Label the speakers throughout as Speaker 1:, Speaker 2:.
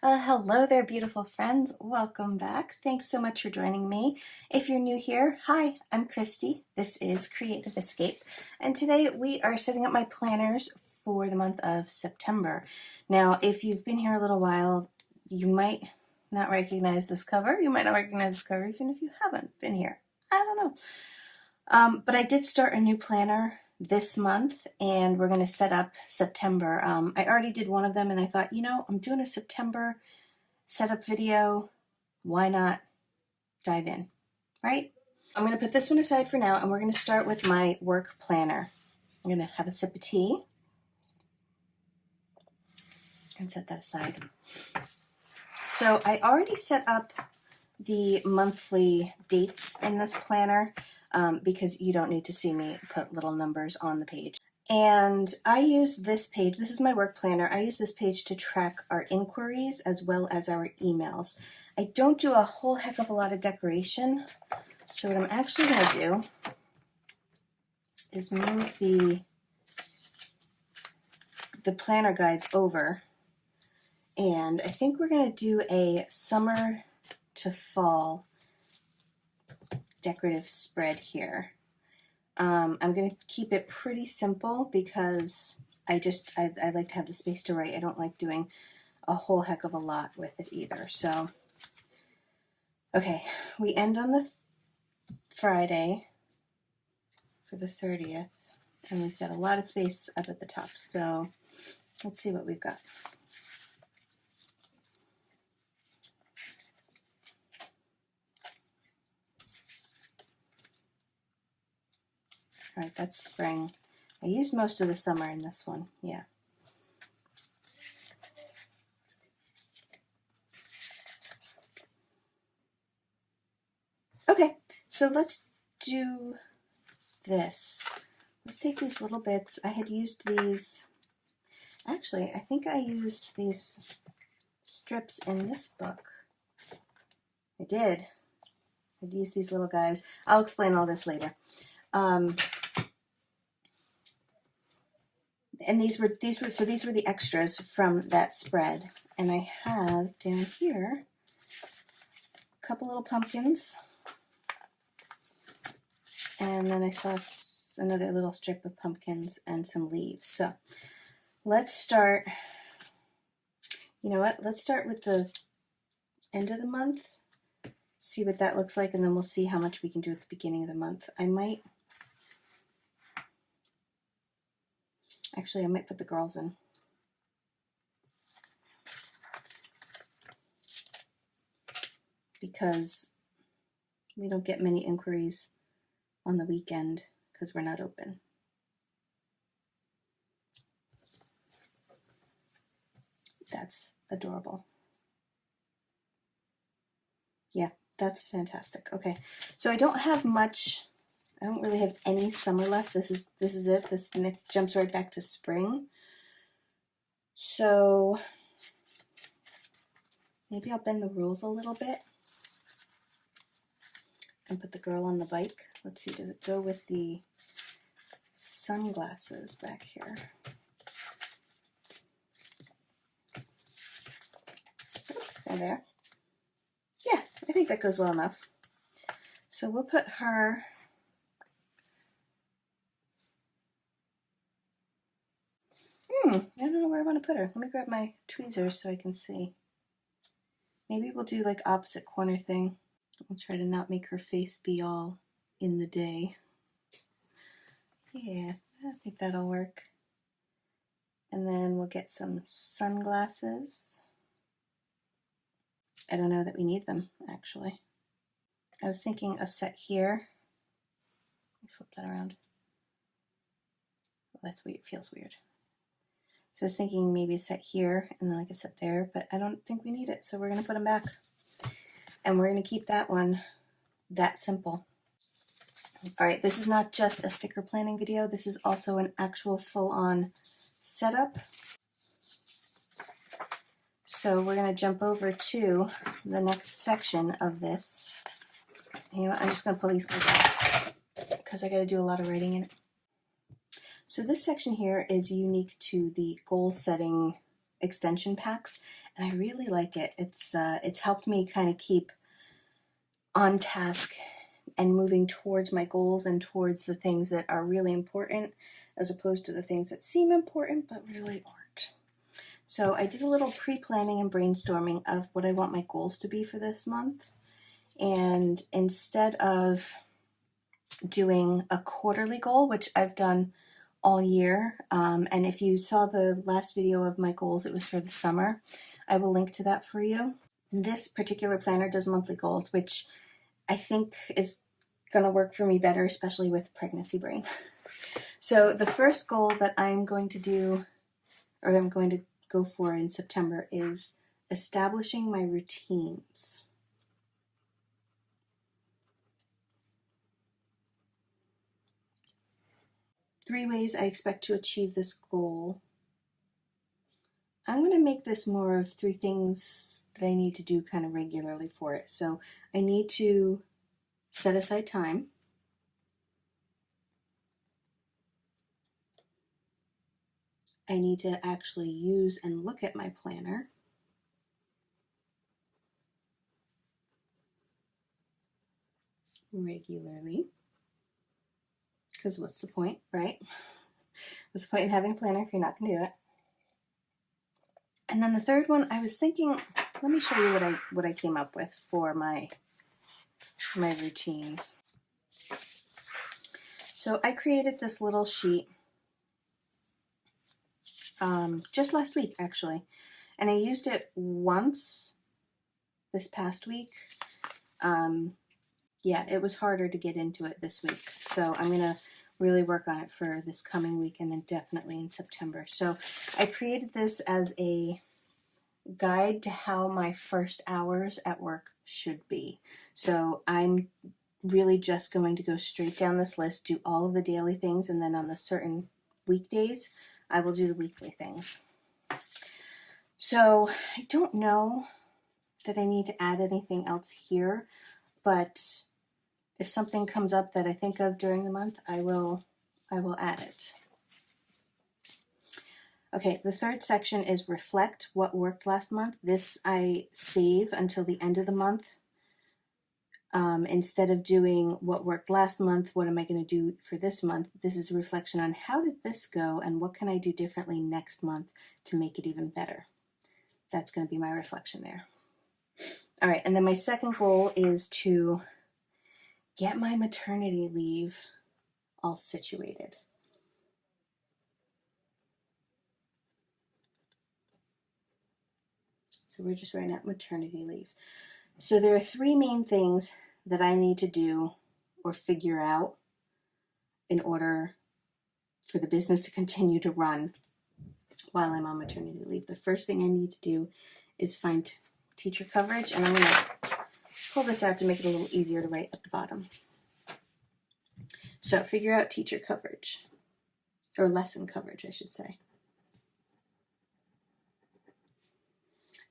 Speaker 1: Hello there, beautiful friends. Welcome back. Thanks so much for joining me. If you're new here, hi, I'm Christy. This is Creative Escape, and today we are setting up my planners for the month of September. Now, if you've been here a little while, you might not recognize this cover. You might not recognize this cover even if you haven't been here. I don't know. But I did start a new planner this month, and we're going to set up September. I already did one of them, and I thought, I'm doing a September setup video. Why not dive in, right? I'm going to put this one aside for now, and we're going to start with my work planner. I'm going to have a sip of tea and set that aside. So I already set up the monthly dates in this planner because you don't need to see me put little numbers on the page. And I use this page, this is my work planner, I use this page to track our inquiries as well as our emails. I don't do a whole heck of a lot of decoration, so what I'm actually going to do is move the planner guides over, and I think we're going to do a summer to fall decorative spread here. I'm going to keep it pretty simple because I like to have the space to write. I don't like doing a whole heck of a lot with it either. So, okay, we end on the Friday for the 30th, and we've got a lot of space up at the top. So let's see what we've got. All right, that's spring. I used most of the summer in this one, yeah. Okay, so let's do this. Let's take these little bits. I had used these, actually, I think I used these strips in this book. I did. I'd use these little guys. I'll explain all this later. And these were the extras from that spread. And I have down here a couple little pumpkins, and then I saw another little strip of pumpkins and some leaves. So let's start. You know what? Let's start with the end of the month. See what that looks like, and then we'll see how much we can do at the beginning of the month. I might put the girls in. Because we don't get many inquiries on the weekend because we're not open. That's adorable. Yeah, that's fantastic. Okay, so I don't have much. I don't really have any summer left. This is it. This jumps right back to spring. So maybe I'll bend the rules a little bit and put the girl on the bike. Let's see, does it go with the sunglasses back here? There. Yeah, I think that goes well enough. So we'll put her I don't know where I want to put her. Let me grab my tweezers so I can see. Maybe we'll do like opposite corner thing. We'll try to not make her face be all in the day. Yeah, I think that'll work. And then we'll get some sunglasses. I don't know that we need them, actually. I was thinking a set here. Let me flip that around. Well, that's weird. It feels weird. So I was thinking maybe a set here and then like a set there, but I don't think we need it, so we're going to put them back. And we're going to keep that one that simple. All right, this is not just a sticker planning video. This is also an actual full-on setup. So we're going to jump over to the next section of this. You know what? I'm just going to pull these guys out because I got to do a lot of writing in it. So this section here is unique to the goal setting extension packs, and I really like it. It's helped me kind of keep on task and moving towards my goals and towards the things that are really important, as opposed to the things that seem important but really aren't. So I did a little pre-planning and brainstorming of what I want my goals to be for this month. And instead of doing a quarterly goal, which I've done all year, and if you saw the last video of my goals, it was for the summer. I will link to that for you. This particular planner does monthly goals, which I think is going to work for me better, especially with pregnancy brain. So the first goal that I'm going to do, or I'm going to go for in September, is establishing my routines. Three ways I expect to achieve this goal. I'm going to make this more of 3 things that I need to do kind of regularly for it. So I need to set aside time. I need to actually use and look at my planner. Regularly. Because what's the point, right? What's the point in having a planner if you're not going to do it? And then the third one, I was thinking, let me show you what I came up with for my routines. So I created this little sheet just last week, actually, and I used it once this past week. Yeah, it was harder to get into it this week, so I'm going to really work on it for this coming week and then definitely in September. So I created this as a guide to how my first hours at work should be. So I'm really just going to go straight down this list, do all of the daily things, and then on the certain weekdays, I will do the weekly things. So I don't know that I need to add anything else here, but if something comes up that I think of during the month, I will add it. Okay, the third section is reflect what worked last month. This I save until the end of the month. Instead of doing what worked last month, what am I going to do for this month? This is a reflection on how did this go and what can I do differently next month to make it even better. That's going to be my reflection there. All right, and then my second goal is to get my maternity leave all situated. So we're just writing out maternity leave. So there are 3 main things that I need to do or figure out in order for the business to continue to run while I'm on maternity leave. The first thing I need to do is find teacher coverage, and I'm going to pull this out to make it a little easier to write at the bottom. So figure out teacher coverage, or lesson coverage, I should say.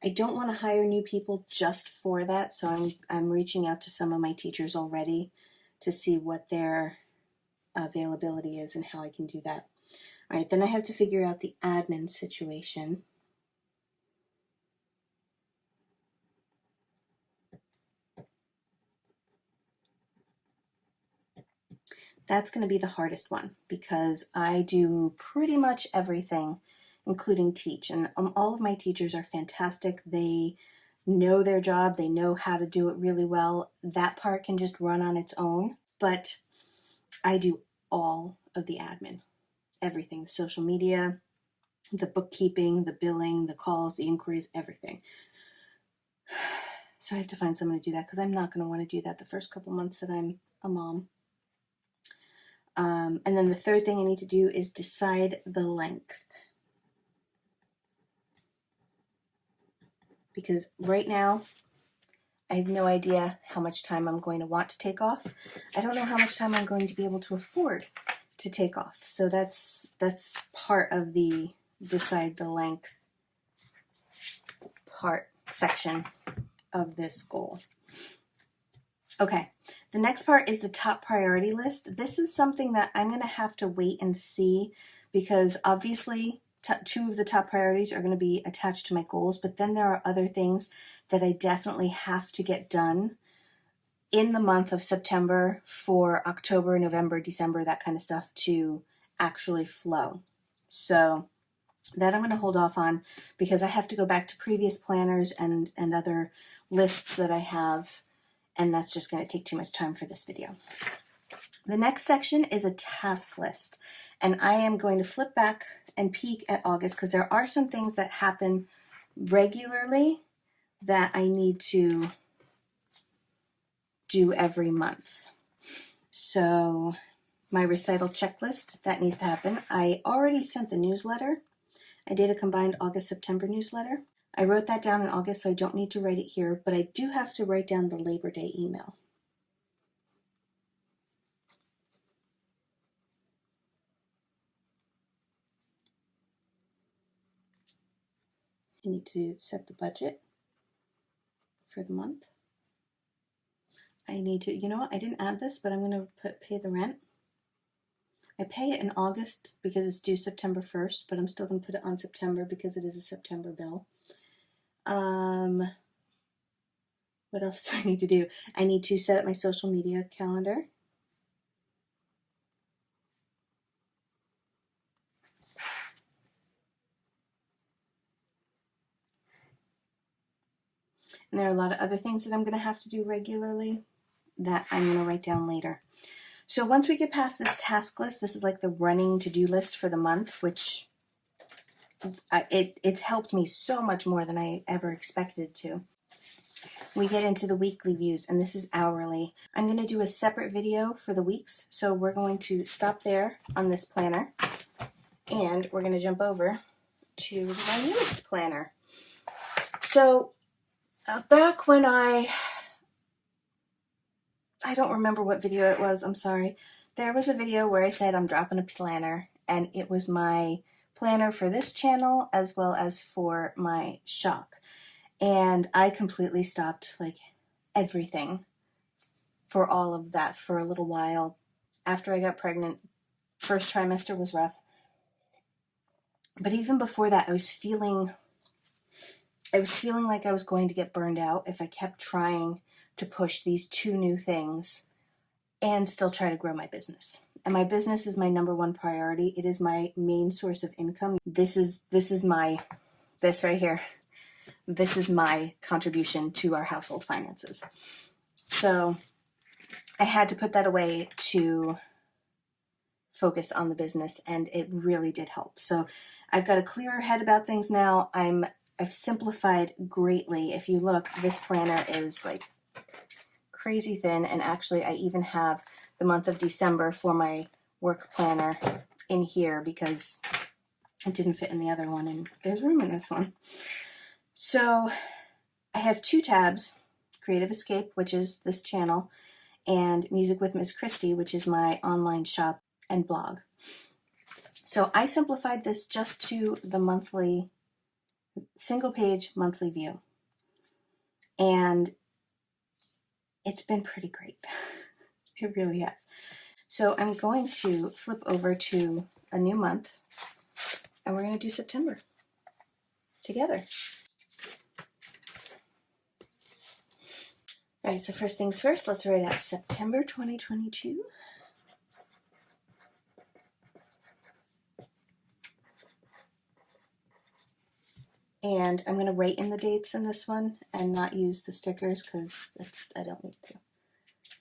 Speaker 1: I don't want to hire new people just for that, so I'm reaching out to some of my teachers already to see what their availability is and how I can do that. All right, then I have to figure out the admin situation. That's going to be the hardest one because I do pretty much everything, including teach. And all of my teachers are fantastic. They know their job. They know how to do it really well. That part can just run on its own. But I do all of the admin, everything, the social media, the bookkeeping, the billing, the calls, the inquiries, everything. So I have to find someone to do that because I'm not going to want to do that the first couple months that I'm a mom. And then the third thing I need to do is decide the length. Because right now, I have no idea how much time I'm going to want to take off. I don't know how much time I'm going to be able to afford to take off. So that's part of the decide the length section of this goal. Okay, the next part is the top priority list. This is something that I'm going to have to wait and see because obviously two of the top priorities are going to be attached to my goals, but then there are other things that I definitely have to get done in the month of September for October, November, December, that kind of stuff to actually flow. So that I'm going to hold off on because I have to go back to previous planners and other lists that I have, and that's just going to take too much time for this video. The next section is a task list, and I am going to flip back and peek at August because there are some things that happen regularly that I need to do every month. So my recital checklist, that needs to happen. I already sent the newsletter. I did a combined August-September newsletter. I wrote that down in August, so I don't need to write it here, but I do have to write down the Labor Day email. I need to set the budget for the month. I need to, you know what, I didn't add this, but I'm going to pay the rent. I pay it in August because it's due September 1st, but I'm still going to put it on September because it is a September bill. What else do I need to do? I need to set up my social media calendar. And there are a lot of other things that I'm going to have to do regularly that I'm going to write down later. So once we get past this task list, this is like the running to-do list for the month, which it's helped me so much more than I ever expected to. We get into the weekly views, and this is hourly. I'm going to do a separate video for the weeks, so we're going to stop there on this planner, and we're going to jump over to my newest planner. So back when I don't remember what video it was, I'm sorry. There was a video where I said I'm dropping a planner, and it was my planner for this channel as well as for my shop. And I completely stopped like everything for all of that for a little while. After I got pregnant, first trimester was rough. But even before that, I was feeling like I was going to get burned out if I kept trying to push these two new things and still try to grow my business. And my business is my number one priority. It is my main source of income. This right here. This is my contribution to our household finances. So I had to put that away to focus on the business, and it really did help. So I've got a clearer head about things now. I've simplified greatly. If you look, this planner is like crazy thin, and actually I even have the month of December for my work planner in here because it didn't fit in the other one, and there's room in this one. So I have two tabs, Creative Escape, which is this channel, and Music with Miss Christy, which is my online shop and blog. So I simplified this just to the monthly, single page monthly view. And it's been pretty great. It really has. So I'm going to flip over to a new month, and we're going to do September together. All right, so first things first, let's write out September 2022. And I'm going to write in the dates in this one and not use the stickers because I don't need to.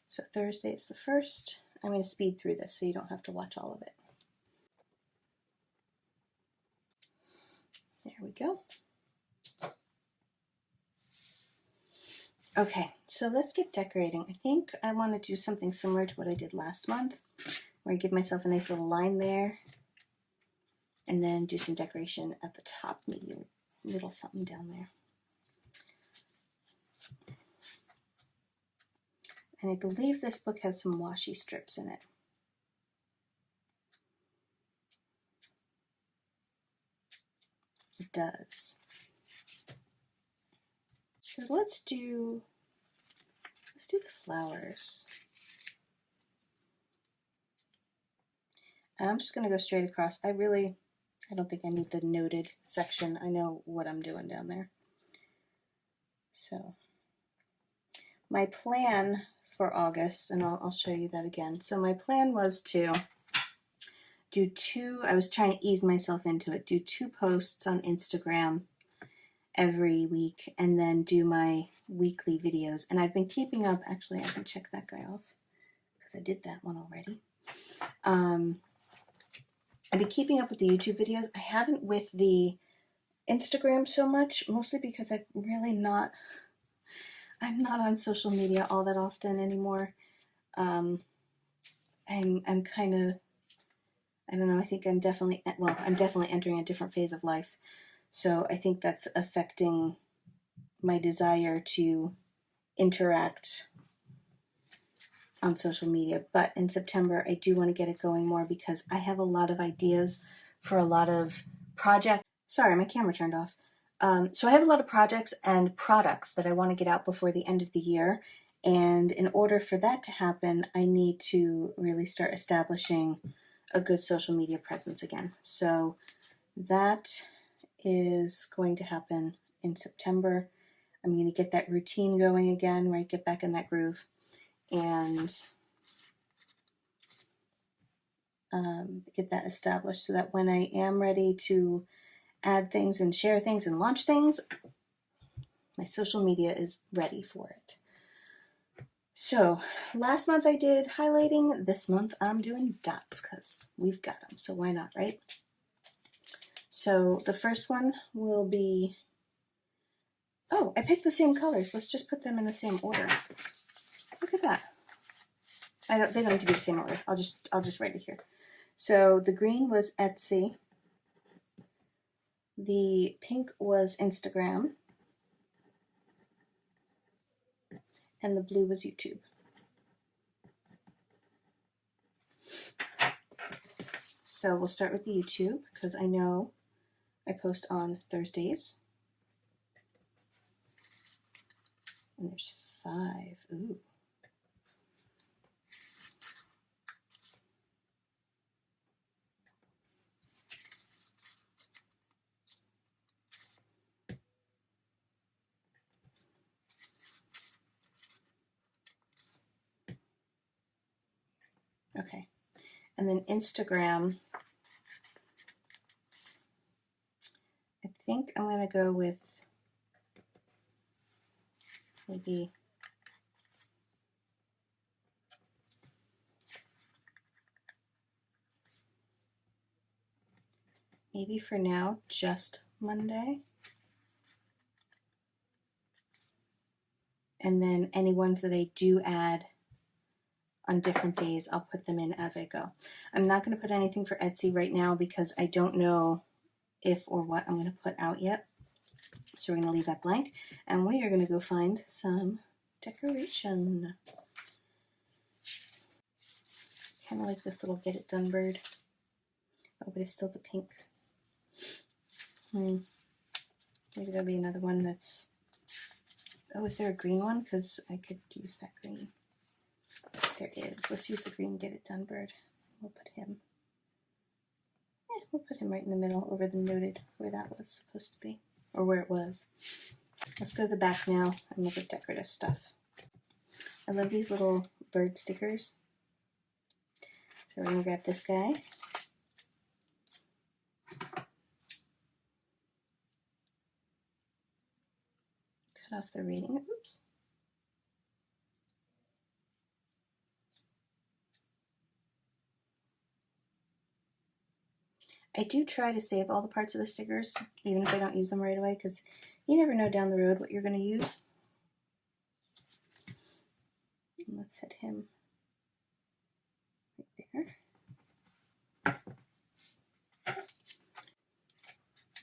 Speaker 1: So Thursday is the 1st. I'm going to speed through this so you don't have to watch all of it. There we go. Okay, so let's get decorating. I think I want to do something similar to what I did last month, where I give myself a nice little line there, and then do some decoration at the top, maybe a little something down there. And I believe this book has some washi strips in it. It does. So let's do the flowers. And I'm just going to go straight across. I I don't think I need the noted section. I know what I'm doing down there. So my plan for August, and I'll show you that again. So my plan was to do I was trying to ease myself into it, do 2 posts on Instagram every week, and then do my weekly videos. And I've been keeping up, actually I can check that guy off because I did that one already. I've been keeping up with the YouTube videos. I haven't with the Instagram so much, mostly because I'm not on social media all that often anymore. I'm kind of, I don't know, I think I'm definitely entering a different phase of life. So I think that's affecting my desire to interact on social media. But in September, I do want to get it going more because I have a lot of ideas for a lot of projects. Sorry, my camera turned off. So I have a lot of projects and products that I want to get out before the end of the year. And in order for that to happen, I need to really start establishing a good social media presence again. So that is going to happen in September. I'm going to get that routine going again, right? Get back in that groove and get that established so that when I am ready to add things and share things and launch things, my social media is ready for it. So last month I did highlighting. This month I'm doing dots because we've got them. So why not, right? So the first one will be, oh, I picked the same colors. Let's just put them in the same order. Look at that. They don't need to be the same order. I'll just write it here. So the green was Etsy. The pink was Instagram. And the blue was YouTube. So we'll start with the YouTube because I know I post on Thursdays. And there's 5. Ooh. Okay. And then Instagram, I think I'm going to go with maybe for now, just Monday. And then any ones that I do add on different days, I'll put them in as I go. I'm not going to put anything for Etsy right now because I don't know if or what I'm going to put out yet. So we're going to leave that blank. And we are going to go find some decoration. Kind of like this little Get It Done bird. Oh, but it's still the pink. Maybe there'll be another one that's... Oh, is there a green one? Because I could use that green. There is. Let's use the green Get It Done bird. We'll put him... we'll put him right in the middle over the noted where that was supposed to be. Or where it was. Let's go to the back now and look at decorative stuff. I love these little bird stickers. So we're going to grab this guy. Cut off the reading. Oops. I do try to save all the parts of the stickers, even if I don't use them right away, because you never know down the road what you're going to use. And let's hit him right there.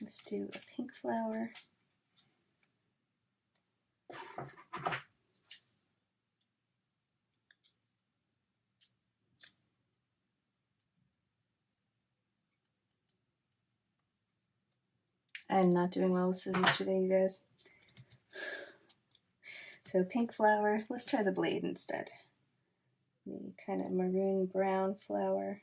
Speaker 1: Let's do a pink flower. I'm not doing well with scissors today, you guys. So pink flower. Let's try the blade instead. The kind of maroon brown flower.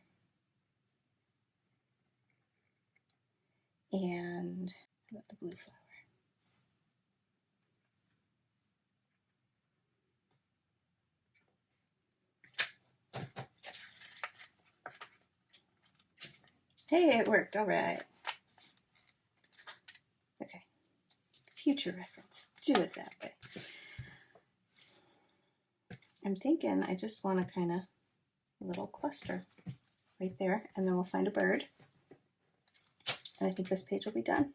Speaker 1: And how about the blue flower? Hey, it worked. All right. Okay. Future reference. Do it that way. I'm thinking I just want to kind of a little cluster right there, and then we'll find a bird. And I think this page will be done.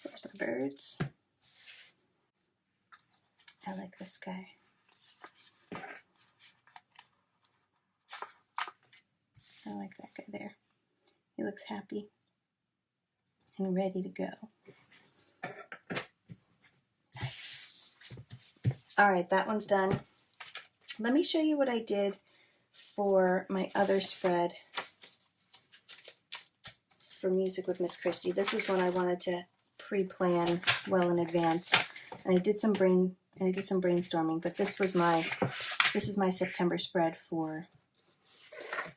Speaker 1: There's my birds. I like this guy. I like that guy there. He looks happy and ready to go. Nice. All right, that one's done. Let me show you what I did for my other spread for Music with Miss Christie. This was one I wanted to pre-plan well in advance, and I did some brainstorming. But this is my September spread for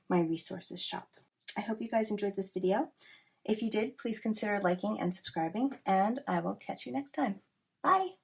Speaker 1: my resources shop. I hope you guys enjoyed this video. If you did, please consider liking and subscribing, and I will catch you next time. Bye!